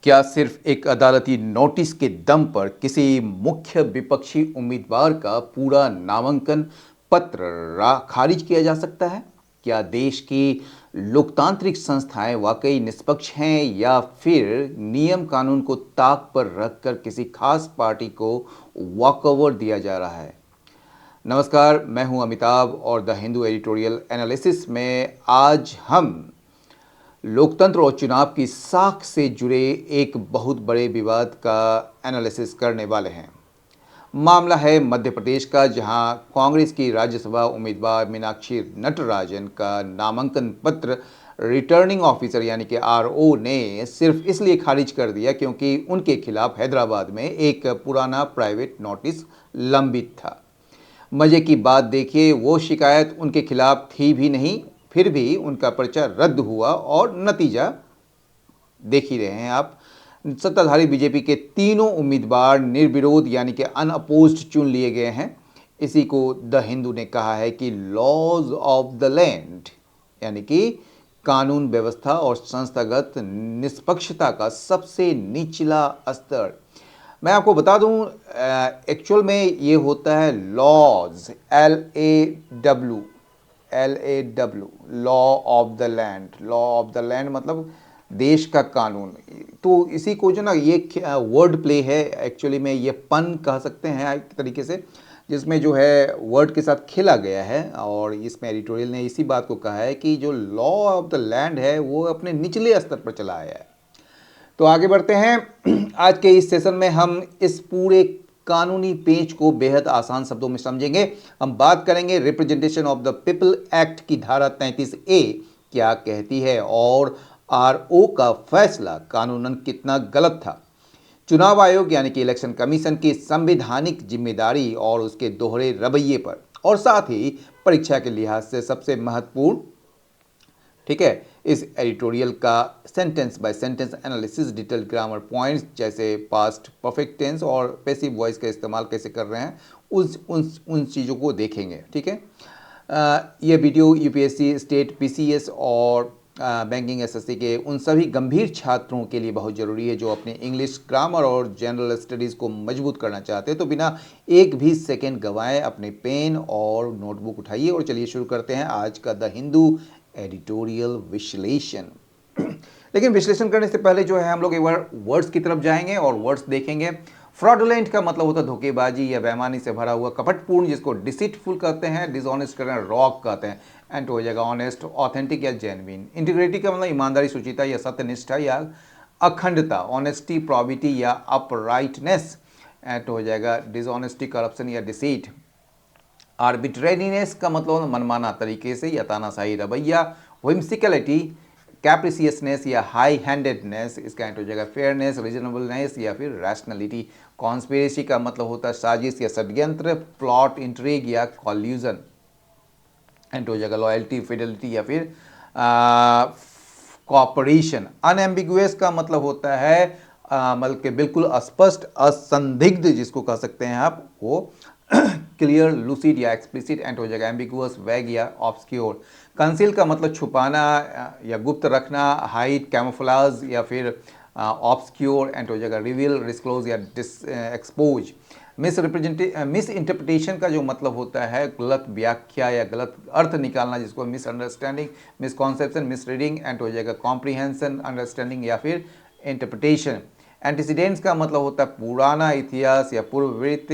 क्या सिर्फ एक अदालती नोटिस के दम पर किसी मुख्य विपक्षी उम्मीदवार का पूरा नामांकन पत्र खारिज किया जा सकता है? क्या देश की लोकतांत्रिक संस्थाएं वाकई निष्पक्ष हैं या फिर नियम कानून को ताक पर रखकर किसी खास पार्टी को वॉकओवर दिया जा रहा है? नमस्कार, मैं हूं अमिताभ और द हिंदू एडिटोरियल एनालिसिस में आज हम लोकतंत्र और चुनाव की साख से जुड़े एक बहुत बड़े विवाद का एनालिसिस करने वाले हैं। मामला है मध्य प्रदेश का, जहां कांग्रेस की राज्यसभा उम्मीदवार मीनाक्षी नटराजन का नामांकन पत्र रिटर्निंग ऑफिसर यानी कि आरओ ने सिर्फ इसलिए खारिज कर दिया क्योंकि उनके खिलाफ हैदराबाद में एक पुराना प्राइवेट नोटिस लंबित था। मजे की बात देखिए, वो शिकायत उनके खिलाफ थी भी नहीं, फिर भी उनका पर्चा रद्द हुआ और नतीजा देख ही रहे हैं आप। सत्ताधारी बीजेपी के तीनों उम्मीदवार निर्विरोध यानी कि अनअपोज्ड चुन लिए गए हैं। इसी को द हिंदू ने कहा है कि लॉज ऑफ द लैंड यानी कि कानून व्यवस्था और संस्थागत निष्पक्षता का सबसे निचला स्तर। मैं आपको बता दूं, एक्चुअल में ये होता है laws, LAW, law of the land. Law of the land मतलब देश का कानून। तो इसी को जो ना, ये वर्ड प्ले है, एक्चुअली में ये पन कह सकते हैं एक तरीके से, जिसमें जो है वर्ड के साथ खेला गया है। और इसमें एडिटोरियल ने इसी बात को कहा है कि जो लॉ ऑफ द लैंड है वो अपने निचले स्तर पर चला आया है। तो आगे बढ़ते हैं। आज के इस सेशन में हम इस पूरे कानूनी पेंच को बेहद आसान शब्दों में समझेंगे। हम बात करेंगे representation of the people act की धारा 33A क्या कहती है और आरओ का फैसला कानूनन कितना गलत था। चुनाव आयोग यानी कि इलेक्शन कमीशन की संवैधानिक जिम्मेदारी और उसके दोहरे रवैये पर, और साथ ही परीक्षा के लिहाज से सबसे महत्वपूर्ण, ठीक है, इस एडिटोरियल का sentence by sentence analysis, detail grammar points जैसे पास्ट परफेक्ट टेंस और पैसिव वॉइस का इस्तेमाल कैसे कर रहे हैं, उन चीज़ों को देखेंगे। ठीक है, ये वीडियो यूपीएससी, स्टेट पीसीएस और बैंकिंग एसएससी के उन सभी गंभीर छात्रों के लिए बहुत ज़रूरी है जो अपने इंग्लिश, ग्रामर और जनरल स्टडीज़ को मजबूत करना चाहते हैं। तो बिना एक भी सेकेंड गंवाए अपने पेन और नोटबुक उठाइए और चलिए शुरू करते हैं आज का द हिंदू एडिटोरियल विश्लेषण। लेकिन विश्लेषण करने से पहले जो है हम लोग एक बार वर्ड्स की तरफ जाएंगे और वर्ड्स देखेंगे। फ्रॉडुलेंट का मतलब होता है धोखेबाजी या बेईमानी से भरा हुआ, कपटपूर्ण जिसको डिसीटफुल कहते हैं, डिसऑनेस्ट करना रॉक कहते हैं, एंड हो जाएगा ऑनेस्ट, ऑथेंटिक या जेन्युइन। इंटीग्रिटी का मतलब ईमानदारी, शुचिता या सत्यनिष्ठा या अखंडता, ऑनेस्टी, प्रॉबिटी या अपराइटनेस, एंड हो जाएगा डिसऑनेस्टी, करप्शन या डिसीट। आर्बिट्रेरीनेस का मतलब मनमाना तरीके से या तानाशाही रवैया। व्हिम्सिकलिटी, कैप्रिसियसनेस या हाई हैंडेडनेस, इसका एंड हो जाएगा फेयरनेस, रीजनेबलनेस या फिर रैशनलिटी। कॉन्स्पिरेसी का मतलब होता है साजिश या षड्यंत्र, प्लॉट, इंट्रिग या कॉल्यूजन, एंड हो जाएगा लॉयल्टी, फिडेलिटी या फिर कॉपरेशन। अनएम्बिगुअस का मतलब होता है मतलब कि बिल्कुल स्पष्ट, असंदिग्ध जिसको कह सकते हैं आप, वो क्लियर, लूसिड या एक्सप्लिसिट, एंड हो जाएगा एम्बिगुअस, वैग या ऑब्सक्योर। कंसील का मतलब छुपाना या गुप्त रखना, हाइड, कैमोफ्लेज या फिर ऑब्सक्योर, एंड हो जाएगा रिवील, डिस्क्लोज या एक्सपोज। मिस इंटरप्रिटेशन का जो मतलब होता है गलत व्याख्या या गलत अर्थ निकालना, जिसको मिसअंडरस्टैंडिंग, मिसकॉन्सेप्शन, मिसरीडिंग, एंड हो जाएगा कॉम्प्रीहेंशन, अंडरस्टैंडिंग या फिर इंटरप्रिटेशन। एंटीसीडेंट्स का मतलब होता है पुराना इतिहास या पूर्ववृत्त,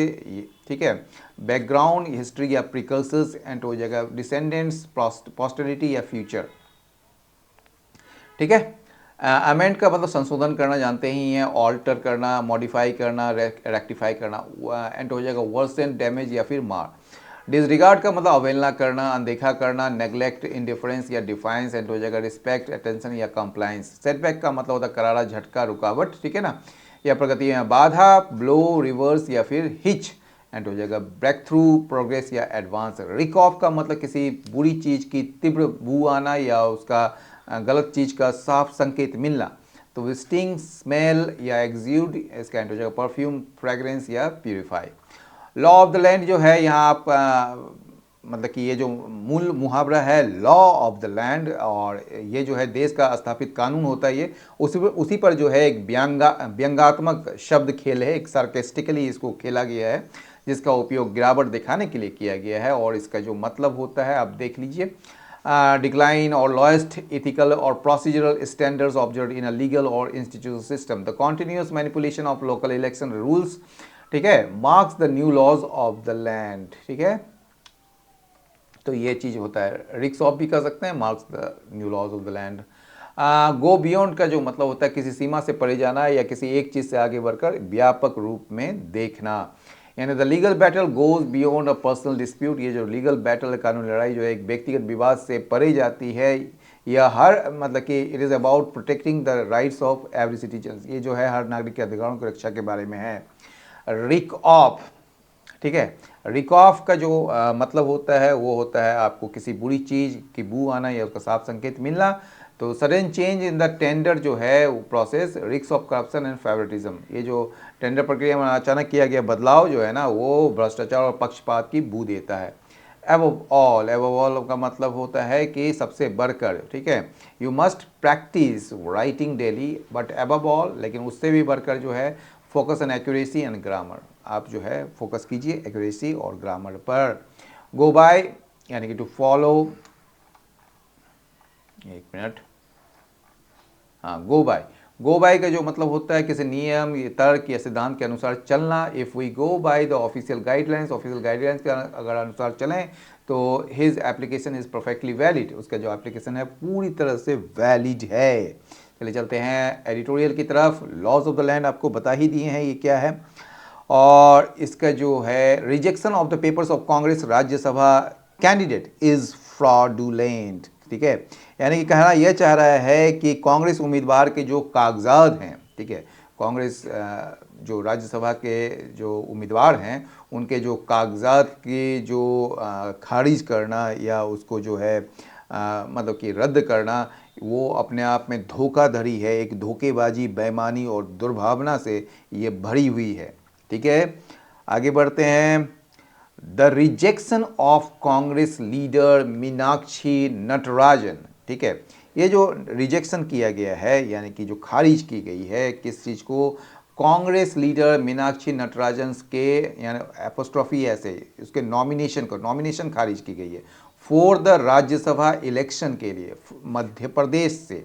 ठीक है, बैकग्राउंड, हिस्ट्री या प्रिकर्सर्स, एंड हो जाएगा डिसेंडेंट्स, पोस्टेरिटी या फ्यूचर। ठीक है, अमेंड का मतलब संशोधन करना, जानते ही हैं, ऑल्टर करना, मॉडिफाई करना, रेक्टिफाई करना, एंड हो जाएगा वर्सन, डैमेज या फिर मार। डिसरिगार्ड का मतलब अवहेलना करना, अनदेखा करना, नेग्लेक्ट, इंडिफरेंस या डिफाइंस, एंड हो जाएगा रिस्पेक्ट, अटेंशन या कंप्लाइंस। सेटबैक का मतलब होता है करारा झटका, रुकावट, ठीक है ना, या प्रगति में बाधा, ब्लो, रिवर्स या फिर हिच, एंड हो जाएगा ब्रेक थ्रू, प्रोग्रेस या एडवांस। रिक ऑफ का मतलब किसी बुरी चीज़ की तीव्र बू आना या उसका गलत चीज़ का साफ संकेत मिलना। तो विस्टिंग, स्मेल या एक्ज्यूड, इसका एंड हो जाएगा परफ्यूम, फ्रेग्रेंस या purify. Law of the land जो है, यहाँ आप मतलब कि ये जो मूल मुहावरा है लॉ ऑफ द लैंड, और ये जो है देश का स्थापित कानून होता है, ये उसी पर जो है एक व्यंग्यात्मक शब्द खेल है, एक सार्केस्टिकली इसको खेला गया है, जिसका उपयोग गिरावट दिखाने के लिए किया गया है। और इसका जो मतलब होता है आप देख लीजिए, डिक्लाइन और लोएस्ट इथिकल और procedural standards observe in a legal और institutional system, the continuous manipulation of local election rules, ठीक है, marks the new laws of the land. ठीक है, तो ये चीज़ होता है, रिक्स ऑफ भी कर सकते हैं, marks the new laws of the land. Go beyond का जो मतलब होता है किसी सीमा से परे जाना या किसी एक चीज़ से आगे बढ़कर व्यापक रूप में देखना, यानी the legal battle goes beyond a personal dispute. ये जो लीगल बैटल कानूनी लड़ाई जो है एक व्यक्तिगत विवाद से परे जाती है, या हर मतलब कि it is about protecting the rights of every citizen, ये जो है हर नागरिक के अधिकारों की रक्षा के बारे में है। रिक ऑफ, ठीक है, रिक ऑफ का जो मतलब होता है वो होता है आपको किसी बुरी चीज़ की बू आना या उसका साफ संकेत मिलना। तो sudden change in the tender जो है वो process, risk of corruption and favouritism, ये जो टेंडर प्रक्रिया में अचानक किया गया बदलाव जो है ना वो भ्रष्टाचार और पक्षपात की बू देता है। एबव ऑल का मतलब होता है कि सबसे बढ़कर, ठीक है, you must practice writing daily but above all, लेकिन उससे भी बढ़कर जो है focus on accuracy and grammar, आप जो है फोकस कीजिए एक्यूरेसी और ग्रामर पर। गो बाय यानी कि टू फॉलो, एक मिनट, हाँ, गो बाय का जो मतलब होता है किसी नियम, तर्क या सिद्धांत के अनुसार चलना। If we go by the official guidelines के अगर अनुसार चलें तो his application is perfectly valid, उसका जो एप्लीकेशन है पूरी तरह से वैलिड है। चलिए चलते हैं एडिटोरियल की तरफ। लॉज ऑफ द लैंड आपको बता ही दिए हैं ये क्या है, और इसका जो है rejection of the papers of Congress Rajya Sabha candidate is fraudulent, ठीक है, यानी कि कहना यह चाह रहा है कि कांग्रेस उम्मीदवार के जो कागजात हैं, ठीक है, कांग्रेस जो राज्यसभा के जो उम्मीदवार हैं उनके जो कागजात की जो खारिज करना या उसको जो है मतलब कि रद्द करना, वो अपने आप में धोखाधड़ी है, एक धोखेबाजी, बेईमानी और दुर्भावना से ये भरी हुई है। ठीक है, आगे बढ़ते हैं। The rejection of Congress leader Meenakshi Natarajan, ठीक है, ये जो रिजेक्शन किया गया है यानी कि जो खारिज की गई है किस चीज़ को, कांग्रेस लीडर मीनाक्षी नटराजन के यानी एपोस्ट्रॉफी ऐसे उसके नॉमिनेशन खारिज की गई है फॉर द राज्यसभा इलेक्शन के लिए मध्य प्रदेश से।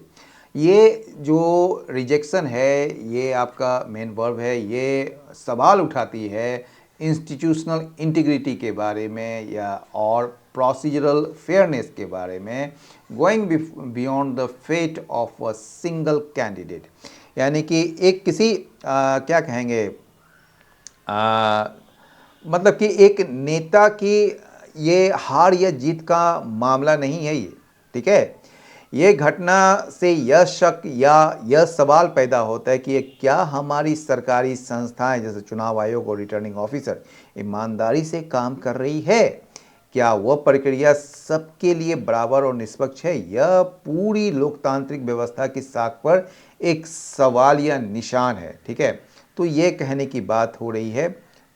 ये जो रिजेक्शन है ये आपका मेन वर्ब है, ये सवाल उठाती है इंस्टीट्यूशनल इंटीग्रिटी के बारे में या और प्रोसीजरल फेयरनेस के बारे में, going beyond the fate of a single candidate, यानी कि एक किसी क्या कहेंगे मतलब कि एक नेता की ये हार या जीत का मामला नहीं है ये, ठीक है, ये घटना से यह शक या यह सवाल पैदा होता है कि ये क्या हमारी सरकारी संस्थाएं जैसे चुनाव आयोग और रिटर्निंग ऑफिसर ईमानदारी से काम कर रही है, क्या वह प्रक्रिया सबके लिए बराबर और निष्पक्ष है, यह पूरी लोकतांत्रिक व्यवस्था की साख पर एक सवाल या निशान है। ठीक है, तो ये कहने की बात हो रही है,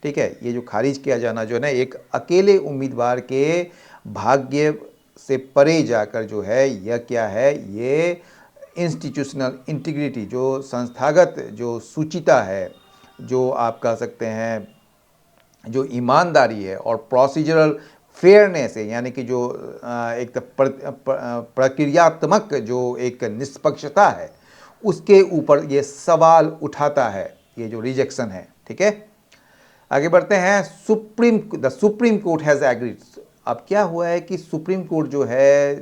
ठीक है, ये जो खारिज किया जाना जो है ना एक अकेले उम्मीदवार के भाग्य से परे जाकर जो है यह क्या है, ये इंस्टीट्यूशनल इंटीग्रिटी जो संस्थागत जो सूचिता है, जो आप कह सकते हैं जो ईमानदारी है और प्रोसीजरल फेयरनेस है, यानी कि जो एक प्रक्रियात्मक जो एक निष्पक्षता है उसके ऊपर ये सवाल उठाता है ये जो रिजेक्शन है। ठीक है, आगे बढ़ते हैं। The supreme court has agreed, अब क्या हुआ है कि सुप्रीम कोर्ट जो है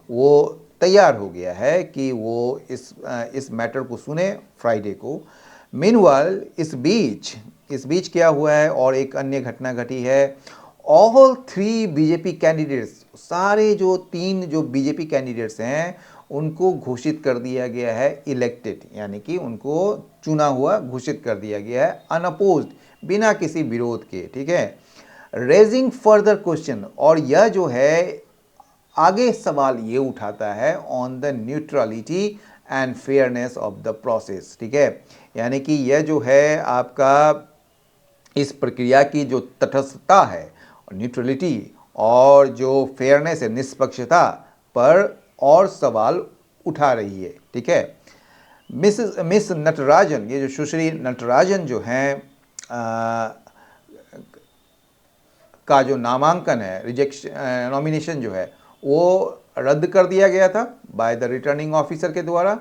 वो तैयार हो गया है कि वो इस मैटर को सुने फ्राइडे को। मीनवाइल इस बीच क्या हुआ है और एक अन्य घटना घटी है। ऑल 3 बीजेपी कैंडिडेट्स, सारे जो 3 जो बीजेपी कैंडिडेट्स हैं उनको घोषित कर दिया गया है इलेक्टेड, यानी कि उनको चुना हुआ घोषित कर दिया गया है अनअपोज्ड, बिना किसी विरोध के। ठीक है, रेजिंग फर्दर क्वेश्चन, और यह जो है आगे सवाल ये उठाता है on the neutrality and fairness of the process. ठीक है, यानी कि यह जो है आपका इस प्रक्रिया की जो तटस्थता है, न्यूट्रलिटी और जो फेयरनेस है, निष्पक्षता पर और सवाल उठा रही है। ठीक है, मिस नटराजन, ये जो सुश्री नटराजन जो हैं का जो नामांकन है, रिजेक्शन नॉमिनेशन जो है वो रद्द कर दिया गया था बाय द रिटर्निंग ऑफिसर के द्वारा।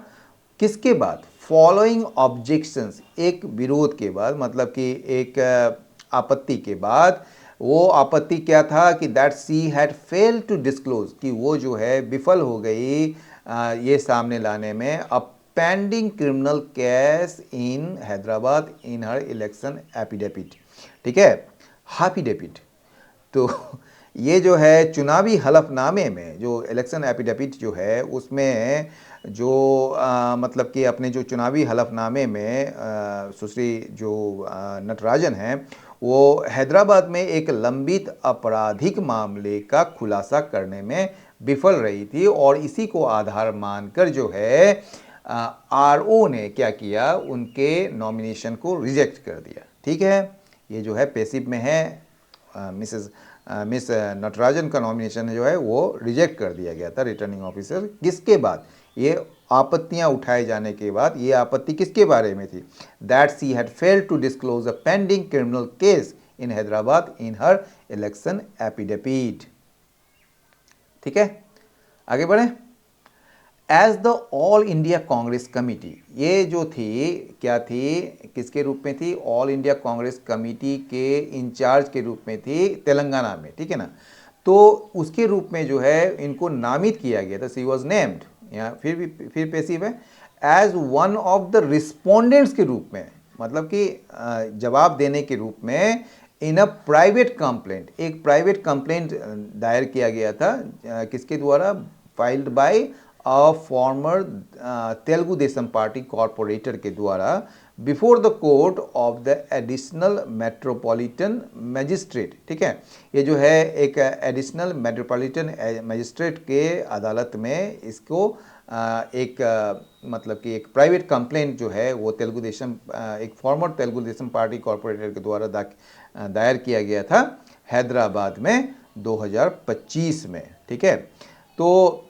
किसके बाद? फॉलोइंग ऑब्जेक्शंस, एक विरोध के बाद, मतलब कि एक आपत्ति के बाद। वो आपत्ति क्या था कि that she had fail to disclose, कि वो जो है विफल हो गई ये सामने लाने में a pending criminal case in Hyderabad in her election affidavit. ठीक है, हाफिडेविट। तो ये जो है चुनावी हलफनामे में, जो इलेक्शन एफिडेविट जो है उसमें जो मतलब कि अपने जो चुनावी हलफनामे में सुश्री जो नटराजन हैं वो हैदराबाद में एक लंबित आपराधिक मामले का खुलासा करने में विफल रही थी, और इसी को आधार मानकर जो है आरओ ने क्या किया, उनके नॉमिनेशन को रिजेक्ट कर दिया। ठीक है, ये जो है पेसिव में है, मिस नटराजन का नॉमिनेशन जो है वो रिजेक्ट कर दिया गया था रिटर्निंग ऑफिसर। किसके बाद? ये आपत्तियां उठाए जाने के बाद। ये आपत्ति किसके बारे में थी? That she had failed to disclose a pending criminal case in Hyderabad in her election affidavit. ठीक है, आगे बढ़े। As the all India Congress committee, ये जो थी क्या थी, किसके रूप में थी? ऑल इंडिया कांग्रेस कमिटी के इंचार्ज के रूप में थी तेलंगाना में। ठीक है ना, तो उसके रूप में जो है इनको नामित किया गया था। सी वॉज नेम्ड, या फिर पेसिव है, as one of the respondents के रूप में, मतलब कि जवाब देने के रूप में इन अ प्राइवेट कंप्लेंट, एक प्राइवेट कंप्लेंट दायर किया गया था किसके द्वारा? Filed by a former Telugu Desam party corporator के द्वारा before the court of the additional metropolitan magistrate. ठीक है, ये जो है एक एडिशनल मेट्रोपॉलिटन मैजिस्ट्रेट के अदालत में इसको एक मतलब कि एक प्राइवेट कंप्लेंट जो है वो तेलुगु देशम एक farmer Telugu Desam party corporator के द्वारा दायर किया गया था हैदराबाद में 2025 में। ठीक है, तो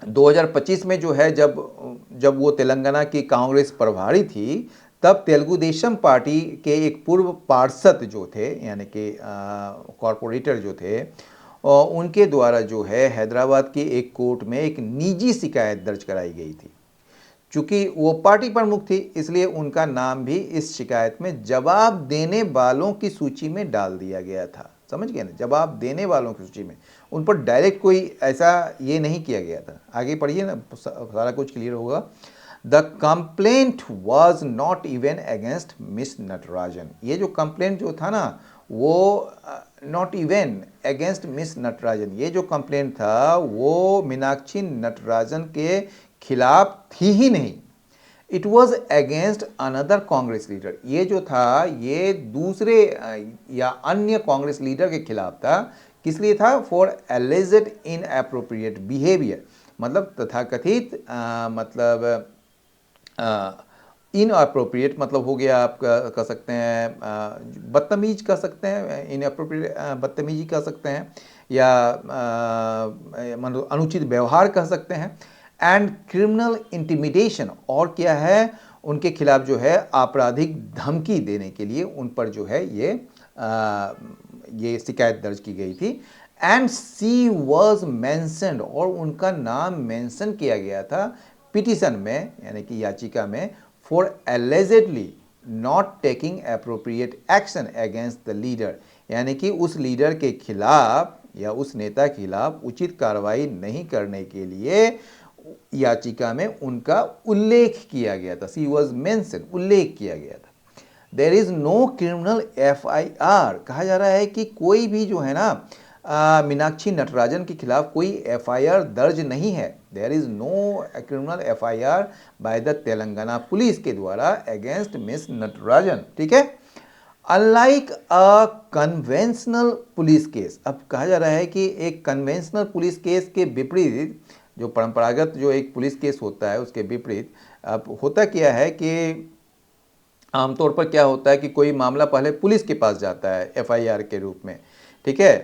2025 में जो है जब वो तेलंगाना की कांग्रेस प्रभारी थी, तब तेलुगु देशम पार्टी के एक पूर्व पार्षद जो थे, यानी कि कॉरपोरेटर जो थे, उनके द्वारा जो है हैदराबाद के एक कोर्ट में एक निजी शिकायत दर्ज कराई गई थी। चूंकि वो पार्टी प्रमुख थी, इसलिए उनका नाम भी इस शिकायत में जवाब देने वालों की सूची में डाल दिया गया था। समझ गए ना, जवाब देने वालों की सूची में। उन पर डायरेक्ट कोई ऐसा ये नहीं किया गया था। आगे पढ़िए ना, सारा कुछ क्लियर होगा। The complaint was not even against miss Natarajan, ये जो कंप्लेंट जो था ना वो not even against miss Natarajan, ये जो कंप्लेंट था वो मीनाक्षी नटराजन के खिलाफ थी ही नहीं। It was against another Congress leader, ये जो था ये दूसरे या अन्य कांग्रेस लीडर के खिलाफ था। किस लिए था? फॉर एलिजेड इनएप्रोप्रिएट बिहेवियर, मतलब तथाकथित मतलब इनअप्रोप्रिएट मतलब हो गया, आप कह सकते हैं बदतमीज कह सकते हैं, इनअप्रोप्रिएट बदतमीजी कह सकते हैं, या मतलब अनुचित व्यवहार कह सकते हैं। एंड क्रिमिनल इंटिमिडेशन, और क्या है, उनके खिलाफ जो है आपराधिक धमकी देने के लिए उन पर जो है ये शिकायत दर्ज की गई थी। एंड सी वॉज मेंशन्ड, और उनका नाम मेंशन किया गया था पिटीशन में, यानी कि याचिका में, for allegedly not taking appropriate action against the leader, यानी कि उस लीडर के खिलाफ या उस नेता के खिलाफ उचित कार्रवाई नहीं करने के लिए याचिका में उनका उल्लेख किया गया था। सी वॉज मेंशन, उल्लेख किया गया था। There is no criminal FIR, कहा जा रहा है कि कोई भी जो है ना मीनाक्षी नटराजन के खिलाफ कोई FIR दर्ज नहीं है। There is no criminal FIR by the Telangana police के द्वारा अगेंस्ट मिस नटराजन। ठीक है, unlike a conventional police case, अब कहा जा रहा है कि एक कन्वेंशनल पुलिस केस के विपरीत, जो परंपरागत जो एक पुलिस केस होता है उसके विपरीत, अब होता क्या है कि आमतौर पर क्या होता है कि कोई मामला पहले पुलिस के पास जाता है FIR के रूप में। ठीक है,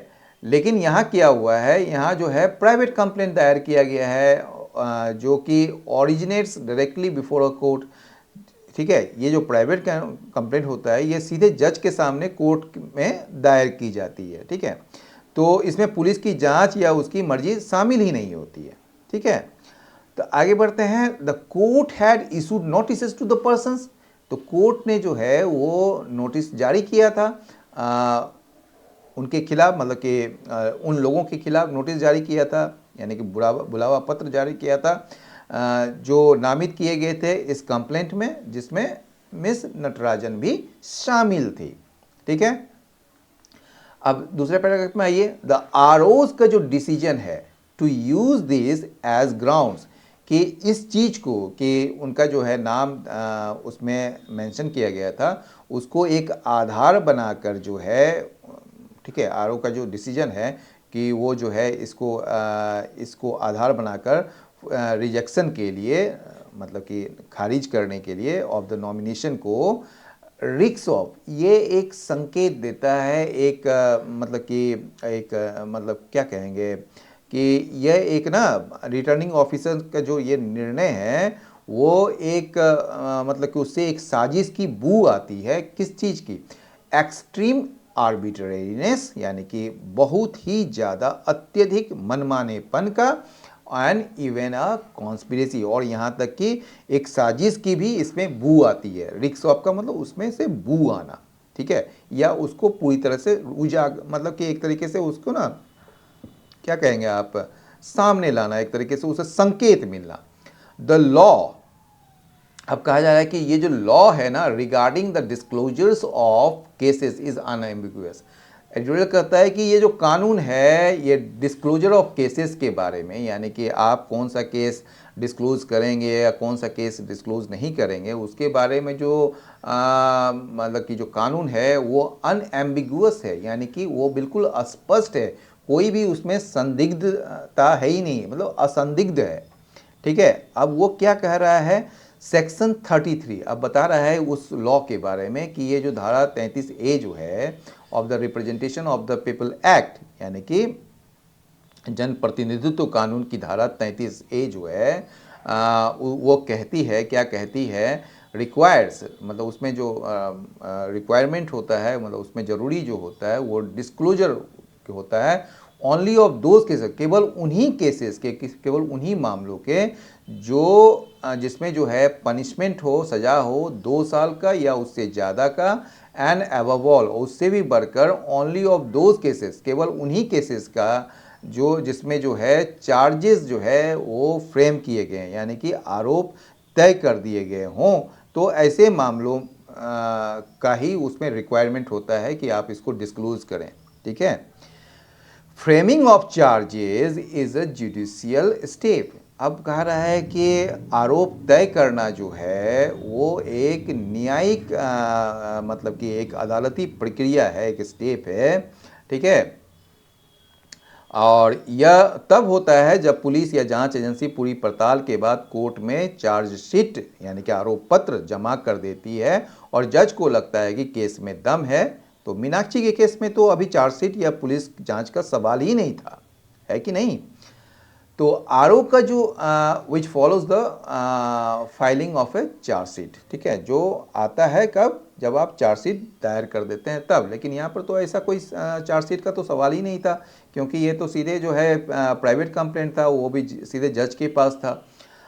लेकिन यहाँ क्या हुआ है, यहाँ जो है प्राइवेट कंप्लेंट दायर किया गया है जो कि originates directly before a court. ठीक है, ये जो प्राइवेट कंप्लेंट होता है ये सीधे जज के सामने कोर्ट में दायर की जाती है। ठीक है, तो इसमें पुलिस की जांच या उसकी मर्जी शामिल ही नहीं होती है। ठीक है, तो आगे बढ़ते हैं। The court had issued notice to the persons, तो कोर्ट ने जो है वो नोटिस जारी किया था उनके खिलाफ, मतलब कि उन लोगों के खिलाफ नोटिस जारी किया था, यानी कि बुलावा पत्र जारी किया था जो नामित किए गए थे इस कंप्लेंट में, जिसमें मिस नटराजन भी शामिल थी। ठीक है, अब दूसरे पैराग्राफ में आइए। द आरओज का जो डिसीजन है to use this as grounds, कि इस चीज को, कि उनका जो है नाम उसमें मेंशन किया गया था, उसको एक आधार बनाकर जो है, ठीक है, आरओ का जो डिसीजन है कि वो जो है इसको आधार बनाकर रिजेक्शन के लिए, मतलब कि खारिज करने के लिए ऑफ द नॉमिनेशन को रिक्स ऑफ, ये एक संकेत देता है, एक मतलब कि एक मतलब क्या कहेंगे कि यह एक ना रिटर्निंग ऑफिसर का जो ये निर्णय है वो एक मतलब कि उससे एक साजिश की बू आती है। किस चीज़ की? एक्सट्रीम आर्बिट्रेरीनेस, यानी कि बहुत ही ज़्यादा अत्यधिक मनमानेपन का, एंड इवन अ कॉन्स्पिरेसी, और यहाँ तक कि एक साजिश की भी इसमें बू आती है। रिक्स ऑफ का मतलब उसमें से बू आना, ठीक है, या उसको पूरी तरह से मतलब कि एक तरीके से उसको ना क्या कहेंगे आप, सामने लाना, एक तरीके से उसे संकेत मिलना। द लॉ, अब कहा जा रहा है कि ये जो लॉ है ना regarding the disclosures of cases is unambiguous. Editorial कहता है कि ये जो कानून है ये डिस्क्लोजर ऑफ केसेस के बारे में, यानी कि आप कौन सा केस डिस्क्लोज करेंगे या कौन सा केस डिस्क्लोज नहीं करेंगे, उसके बारे में जो मतलब कि जो कानून है वो अनएम्बिगुअस है, यानी कि वो बिल्कुल अस्पष्ट है, कोई भी उसमें संदिग्धता है ही नहीं, मतलब असंदिग्ध है। ठीक है, अब वो क्या कह रहा है, सेक्शन 33 अब बता रहा है उस लॉ के बारे में कि ये जो धारा 33A जो है of the representation of the people act, यानी कि जन प्रतिनिधित्व कानून की धारा 33A जो है वो कहती है, क्या कहती है, रिक्वायर्स, मतलब उसमें जो रिक्वायरमेंट होता है, मतलब उसमें ज़रूरी जो होता है वो डिस्क्लोजर होता है ओनली ऑफ दोज केसेस, केवल उन्हीं केसेस के, केवल उन्हीं मामलों के जो जिसमें जो है पनिशमेंट हो, सजा हो 2 साल का या उससे ज़्यादा का, एंड अबव ऑल, उससे भी बढ़कर ओनली ऑफ दोज केसेस, केवल उन्हीं केसेस का जो जिसमें जो है चार्जेस जो है वो फ्रेम किए गए हैं, यानी कि आरोप तय कर दिए गए हों, तो ऐसे मामलों का ही उसमें रिक्वायरमेंट होता है कि आप इसको डिस्क्लोज करें। ठीक है, framing of charges is a judicial step. अब कह रहा है कि आरोप तय करना जो है वो एक न्यायिक मतलब कि एक अदालती प्रक्रिया है, एक स्टेप है। ठीक है, और यह तब होता है जब पुलिस या जांच एजेंसी पूरी पड़ताल के बाद कोर्ट में चार्जशीट, यानी कि आरोप पत्र जमा कर देती है और जज को लगता है कि केस में दम है। तो मीनाक्षी के केस में तो अभी चार्जशीट या पुलिस जांच का सवाल ही नहीं था, है कि नहीं। तो आरओ का जो विच follows the filing of A chargesheet, ठीक है, जो आता है कब, जब आप चार्जशीट दायर कर देते हैं तब। लेकिन यहाँ पर तो ऐसा कोई चार्जशीट का तो सवाल ही नहीं था, क्योंकि ये तो सीधे जो है प्राइवेट कंप्लेंट था, वो भी सीधे जज के पास था।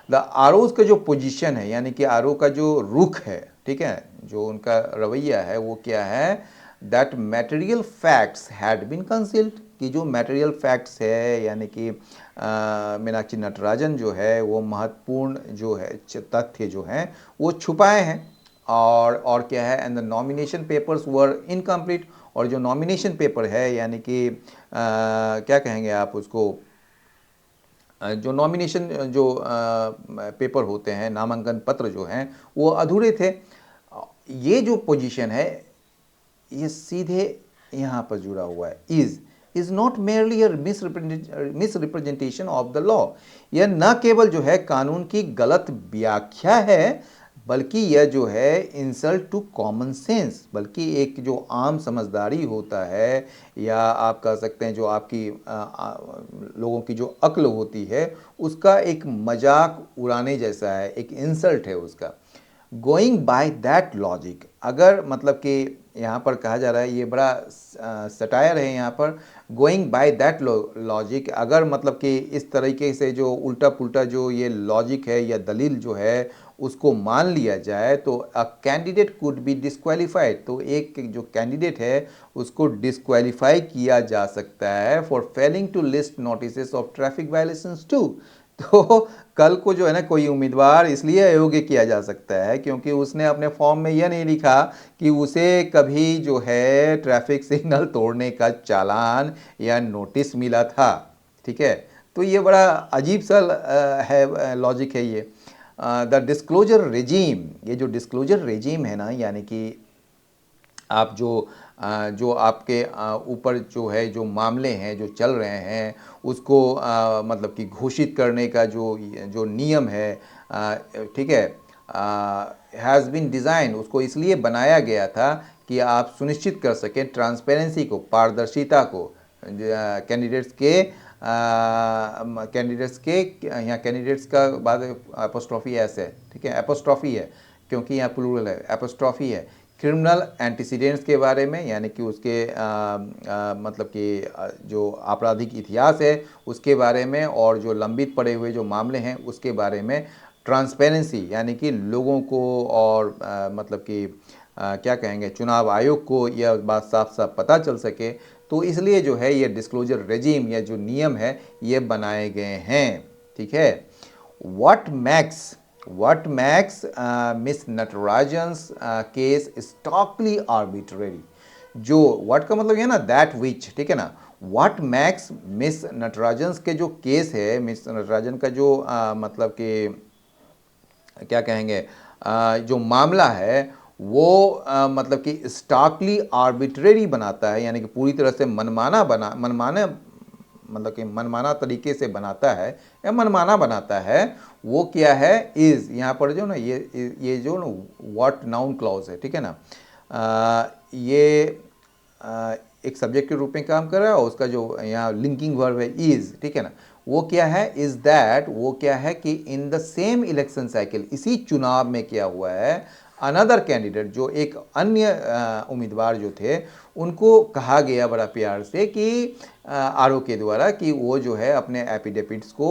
द आरओज का जो पोजीशन है, यानी कि आरओ का जो रुख है, ठीक है, जो उनका रवैया है वो क्या है, that material facts had been concealed, कि जो मटेरियल फैक्ट्स है, यानी कि मीनाक्षी नटराजन जो है वो महत्वपूर्ण जो है तथ्य जो हैं वो छुपाए हैं, और क्या है, and the nomination papers were incomplete, और जो नॉमिनेशन पेपर है, यानी कि क्या कहेंगे आप उसको, जो नॉमिनेशन जो पेपर होते हैं, नामांकन पत्र जो हैं वो अधूरे थे। ये जो पोजीशन है ये सीधे यहाँ पर जुड़ा हुआ है, is not merely a misrepresentation of the law, यह न केवल जो है कानून की गलत व्याख्या है, बल्कि यह जो है इंसल्ट टू कॉमन सेंस, बल्कि एक जो आम समझदारी होता है या आप कह सकते हैं जो आपकी लोगों की जो अक्ल होती है उसका एक मजाक उड़ाने जैसा है, एक इंसल्ट है उसका। गोइंग बाय दैट लॉजिक, अगर मतलब कि यहाँ पर कहा जा रहा है, ये बड़ा सटायर है यहाँ पर, गोइंग बाय दैट लॉजिक, अगर मतलब कि इस तरीके से जो उल्टा पुल्टा जो ये लॉजिक है या दलील जो है उसको मान लिया जाए तो a candidate could be disqualified, तो एक जो कैंडिडेट है उसको डिस्क्वालीफाई किया जा सकता है for failing to list notice of traffic violations to. तो कल को जो है ना कोई उम्मीदवार इसलिए अयोग्य किया जा सकता है क्योंकि उसने अपने फॉर्म में यह नहीं लिखा कि उसे कभी जो है ट्रैफिक सिग्नल तोड़ने का चालान या नोटिस मिला था। ठीक है, तो ये बड़ा अजीब सा है लॉजिक है ये। द डिस्क्लोजर रेजीम, ये जो डिस्क्लोजर रेजीम है ना, यानी कि आप जो आपके ऊपर जो है जो मामले हैं जो चल रहे हैं उसको मतलब कि घोषित करने का जो जो नियम है, ठीक है, हैज़ बीन डिज़ाइन, उसको इसलिए बनाया गया था कि आप सुनिश्चित कर सकें ट्रांसपेरेंसी को, पारदर्शिता को कैंडिडेट्स के यहाँ कैंडिडेट्स का बाद एपोस्ट्रॉफी एस है, ठीक है, एपोस्ट्रॉफी है क्योंकि यहाँ प्लूरल है, एपोस्ट्रॉफी है। क्रिमिनल एंटीसीडेंट्स के बारे में, यानी कि उसके मतलब कि जो आपराधिक इतिहास है उसके बारे में, और जो लंबित पड़े हुए जो मामले हैं उसके बारे में। ट्रांसपेरेंसी, यानी कि लोगों को और मतलब कि क्या कहेंगे, चुनाव आयोग को यह बात साफ साफ पता चल सके, तो इसलिए जो है ये डिस्क्लोजर रेजीम या जो नियम है ये बनाए गए हैं। ठीक है, what makes Ms Natarajan's case starkly arbitrary, जो व्हाट का मतलब ये ना दैट विच, ठीक है ना, व्हाट मैक्स मिस नटराजन्स के जो केस है, मिस नटराजन का जो मतलब कि क्या कहेंगे जो मामला है वो मतलब कि स्टार्कली आर्बिट्रेरी बनाता है, यानी कि पूरी तरह से मनमाना मतलब कि मनमाना तरीके से बनाता है या मनमाना बनाता है। वो क्या है, इज़, यहाँ पर जो ना ये जो ना व्हाट नाउन क्लॉज है, ठीक है ना, ये एक सब्जेक्ट के रूप में काम कर रहा है और उसका जो यहाँ लिंकिंग वर्ब है इज़, ठीक है ना, वो क्या है, इज़ दैट, वो क्या है कि in the same election cycle, इसी चुनाव में क्या हुआ है, अनदर कैंडिडेट, जो एक अन्य उम्मीदवार जो थे उनको कहा गया बड़ा प्यार से कि आरओ के द्वारा कि वो जो है अपने एफिडेविट्स को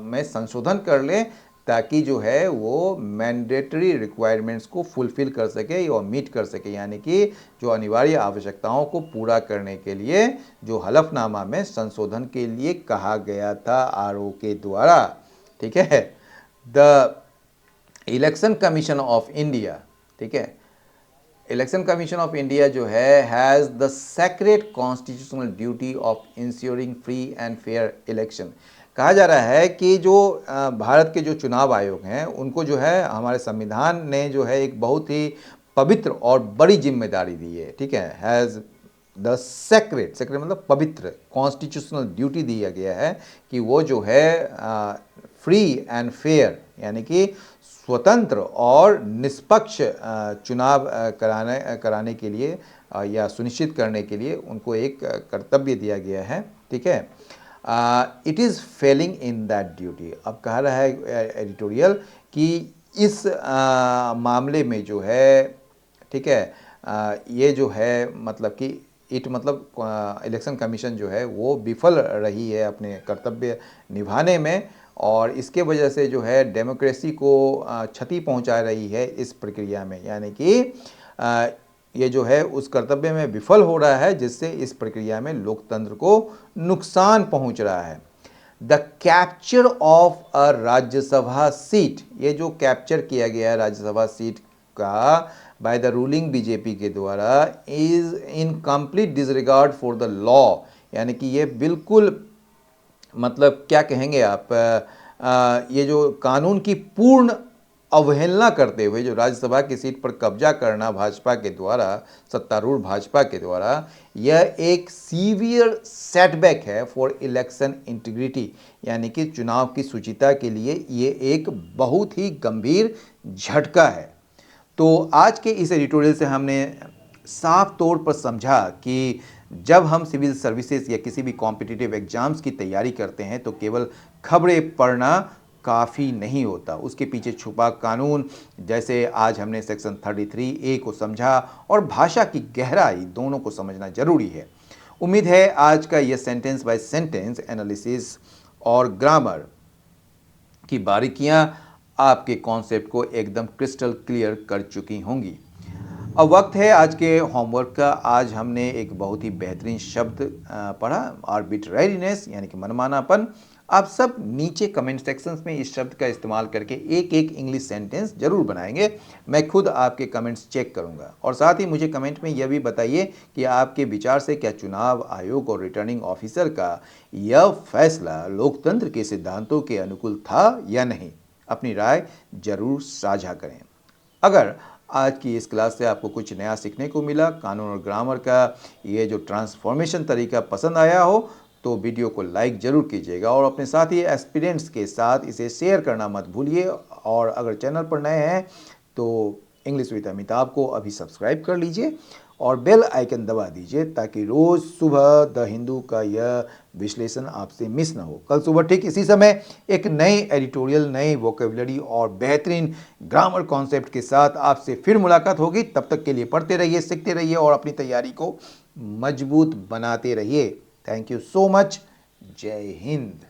में संशोधन कर लें ताकि जो है वो मैंडेटरी रिक्वायरमेंट्स को फुलफिल कर सके और मीट कर सके, यानी कि जो अनिवार्य आवश्यकताओं को पूरा करने के लिए जो हलफनामा में संशोधन के लिए कहा गया था आरओ के द्वारा। ठीक है, the election commission of India, ठीक है, इलेक्शन कमीशन ऑफ इंडिया जो है has the sacred constitutional duty of ensuring free and fair election. कहा जा रहा है कि जो भारत के जो चुनाव आयोग हैं उनको जो है हमारे संविधान ने जो है एक बहुत ही पवित्र और बड़ी जिम्मेदारी दी है। ठीक है, हैज़ द सेक्रेट मतलब पवित्र, कॉन्स्टिट्यूशनल ड्यूटी दिया गया है कि वो जो है फ्री एंड फेयर, यानी कि स्वतंत्र और निष्पक्ष चुनाव कराने के लिए या सुनिश्चित करने के लिए उनको एक कर्तव्य दिया गया है। ठीक है, it is Fehling in that duty. अब कह रहा है एडिटोरियल कि इस मामले में जो है, ठीक है, ये जो है मतलब कि इट मतलब इलेक्शन कमीशन जो है वो विफल रही है अपने कर्तव्य निभाने में, और इसके वजह से जो है डेमोक्रेसी को क्षति पहुंचा रही है इस प्रक्रिया में, यानी कि ये जो है उस कर्तव्य में विफल हो रहा है जिससे इस प्रक्रिया में लोकतंत्र को नुकसान पहुंच रहा है। The capture of a Rajya Sabha seat, ये जो कैप्चर किया गया है राज्यसभा सीट का बाय द रूलिंग बीजेपी के द्वारा, is in complete disregard for the law, यानी कि ये बिल्कुल मतलब क्या कहेंगे आप, ये जो कानून की पूर्ण अवहेलना करते हुए जो राज्यसभा की सीट पर कब्जा करना भाजपा के द्वारा, सत्तारूढ़ भाजपा के द्वारा, यह एक सीवियर सेटबैक है फॉर इलेक्शन इंटीग्रिटी, यानी कि चुनाव की शुचिता के लिए ये एक बहुत ही गंभीर झटका है। तो आज के इस एडिटोरियल से हमने साफ तौर पर समझा कि जब हम सिविल सर्विसेज या किसी भी कॉम्पिटिटिव एग्जाम्स की तैयारी करते हैं तो केवल खबरें पढ़ना काफ़ी नहीं होता, उसके पीछे छुपा कानून, जैसे आज हमने सेक्शन 33A को समझा, और भाषा की गहराई, दोनों को समझना जरूरी है। उम्मीद है आज का यह सेंटेंस बाय सेंटेंस एनालिसिस और ग्रामर की बारीकियां आपके कॉन्सेप्ट को एकदम क्रिस्टल क्लियर कर चुकी होंगी। अब वक्त है आज के होमवर्क का। आज हमने एक बहुत ही बेहतरीन शब्द पढ़ा, आर्बिट्रेरीनेस, यानी कि मनमानापन। आप सब नीचे कमेंट सेक्शंस में इस शब्द का इस्तेमाल करके एक एक इंग्लिश सेंटेंस जरूर बनाएंगे। मैं खुद आपके कमेंट्स चेक करूंगा, और साथ ही मुझे कमेंट में यह भी बताइए कि आपके विचार से क्या चुनाव आयोग और रिटर्निंग ऑफिसर का यह फैसला लोकतंत्र के सिद्धांतों के अनुकूल था या नहीं। अपनी राय जरूर साझा करें। अगर आज की इस क्लास से आपको कुछ नया सीखने को मिला, कानून और ग्रामर का ये जो ट्रांसफॉर्मेशन तरीका पसंद आया हो, तो वीडियो को लाइक जरूर कीजिएगा और अपने साथी एस्पिरेंट्स के साथ इसे शेयर करना मत भूलिए। और अगर चैनल पर नए हैं तो इंग्लिश विद अमिताभ को अभी सब्सक्राइब कर लीजिए और बेल आइकन दबा दीजिए, ताकि रोज़ सुबह द हिंदू का यह विश्लेषण आपसे मिस ना हो। कल सुबह ठीक इसी समय एक नए एडिटोरियल, नए वोकेबुलरी और बेहतरीन ग्रामर कॉन्सेप्ट के साथ आपसे फिर मुलाकात होगी। तब तक के लिए पढ़ते रहिए, सीखते रहिए और अपनी तैयारी को मजबूत बनाते रहिए। Thank you so much. जय हिंद।